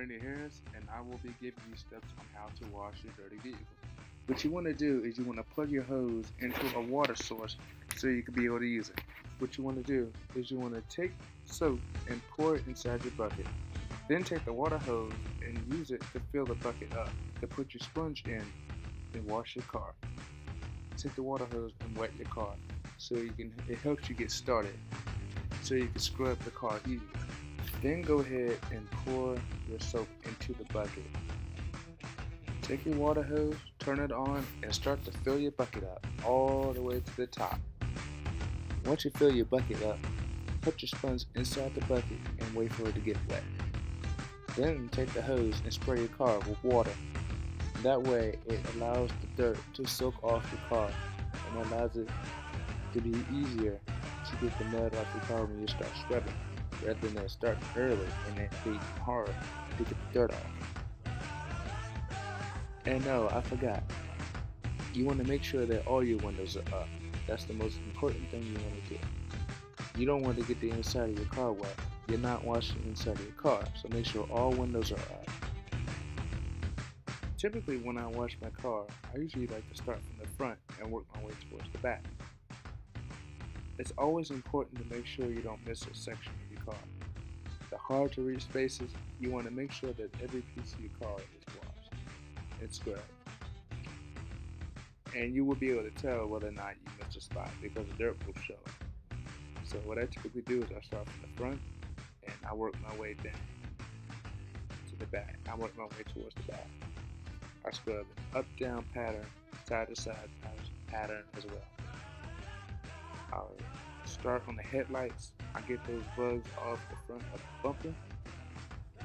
Randy Harris, and I will be giving you steps on how to wash your dirty vehicle. What you want to do is you want to plug your hose into a water source so you can be able to use it. What you want to do is you want to take soap and pour it inside your bucket. Then take the water hose and use it to fill the bucket up to put your sponge in and wash your car. Take the water hose and wet your car so it helps you get started so you can scrub the car easier. Then go ahead and pour your soap into the bucket. Take your water hose, turn it on, and start to fill your bucket up all the way to the top. Once you fill your bucket up, put your sponge inside the bucket and wait for it to get wet. Then take the hose and spray your car with water. That way it allows the dirt to soak off your car and allows it to be easier to get the mud off your car when you start scrubbing, rather than starting early and it being hard to get the dirt off. And no, I forgot. You want to make sure that all your windows are up. That's the most important thing you want to do. You don't want to get the inside of your car wet. You're not washing the inside of your car, so make sure all windows are up. Typically when I wash my car, I usually like to start from the front and work my way towards the back. It's always important to make sure you don't miss a section of your car. The hard to reach spaces, you want to make sure that every piece of your car is washed and scrubbed. And you will be able to tell whether or not you missed a spot because the dirt will show. So what I typically do is I start from the front and I work my way down to the back. I work my way towards the back. I scrub an up-down pattern, side-to-side pattern as well. I'll start on the headlights. I get those bugs off the front of the bumper,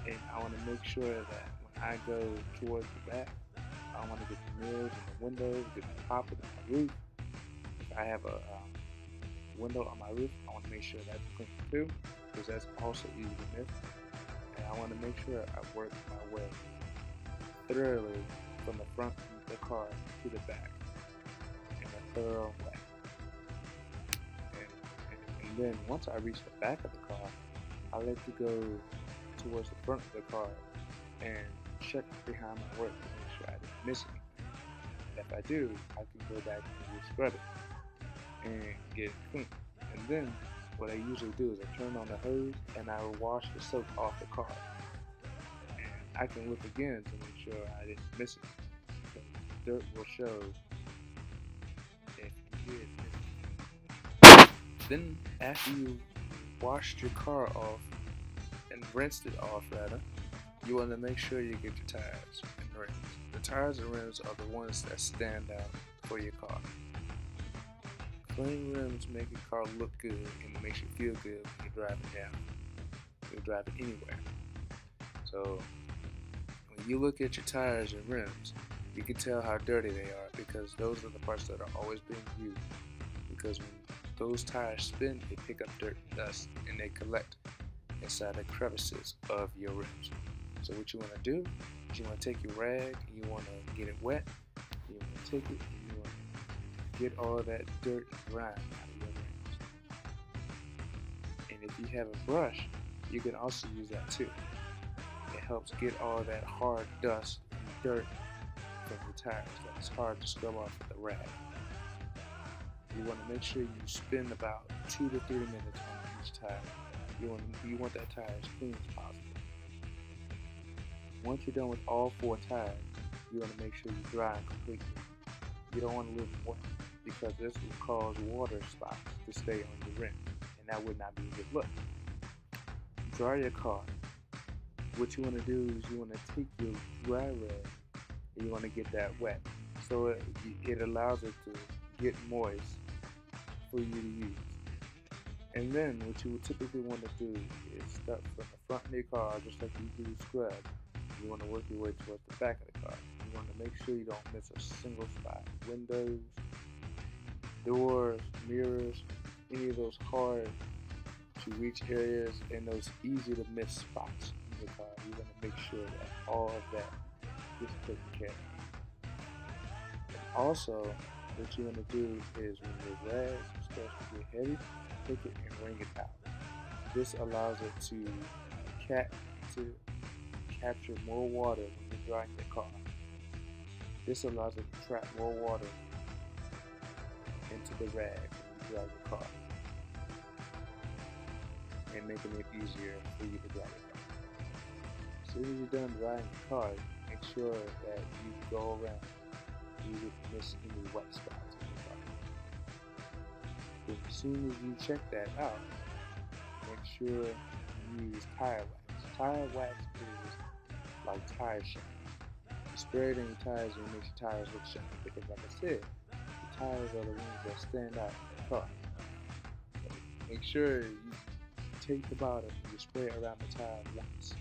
and I want to make sure that when I go towards the back, I want to get the mirrors and the windows, get the top of my roof. If I have a window on my roof, I want to make sure that's clean too, because that's also easy to miss. And I want to make sure I work my way thoroughly from the front of the car to the back in a thorough way. And then once I reach the back of the car, I like to go towards the front of the car and check behind my work to make sure I didn't miss anything. And if I do, I can go back and scrub it and get it clean. And then what I usually do is I turn on the hose and I will wash the soap off the car. And I can look again to make sure I didn't miss it. Because dirt will show if you did miss it. Then after you washed your car off and rinsed it off rather, you want to make sure you get your tires and rims. The tires and rims are the ones that stand out for your car. Clean rims make your car look good and it makes you feel good when you're driving down. You're driving anywhere. So when you look at your tires and rims, you can tell how dirty they are because those are the parts that are always being used. Because when those tires spin, they pick up dirt and dust and they collect inside the crevices of your rims. So what you want to do is you want to take your rag and you want to get it wet. You want to take it and you want to get all that dirt and grime out of your rims. And if you have a brush, you can also use that too. It helps get all that hard dust and dirt from your tires that is hard to scrub off with a rag. You want to make sure you spin about 2 to 3 minutes on each tire. You want that tire as clean as possible. Once you're done with all 4 tires, you want to make sure you dry them completely. You don't want to leave them wet because this will cause water spots to stay on your rim, and that would not be a good look. Dry your car. What you want to do is you want to take your dry rag and you want to get that wet, so it allows it to get moist for you to use. And then what you would typically want to do is start from the front of your car, just like you do scrub. You want to work your way towards the back of the car. You want to make sure you don't miss a single spot. Windows, doors, mirrors, any of those hard to reach areas and those easy to miss spots in your car. You want to make sure that all of that gets taken care of. And also, what you want to do is when your rag starts to get heavy, take it and wring it out. This allows it to capture more water when you're drying your car. This allows it to trap more water into the rag when you dry your car, and making it easier for you to dry your car. As soon as you're done drying your car, make sure that you go around. You wouldn't miss any wet spots in your car. As soon as you check that out, make sure you use tire wax. Tire wax is like tire shine. You spray it on your tires and it makes your tires look shiny because, like I said, the tires are the ones that stand out in the car. So make sure you take the bottle and you spray it around the tire once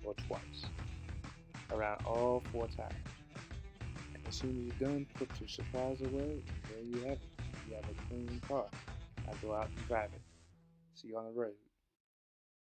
or twice, around all 4 tires. And as soon as you're done, put your supplies away, and there you have it. You have a clean car. Now go out and drive it. See you on the road.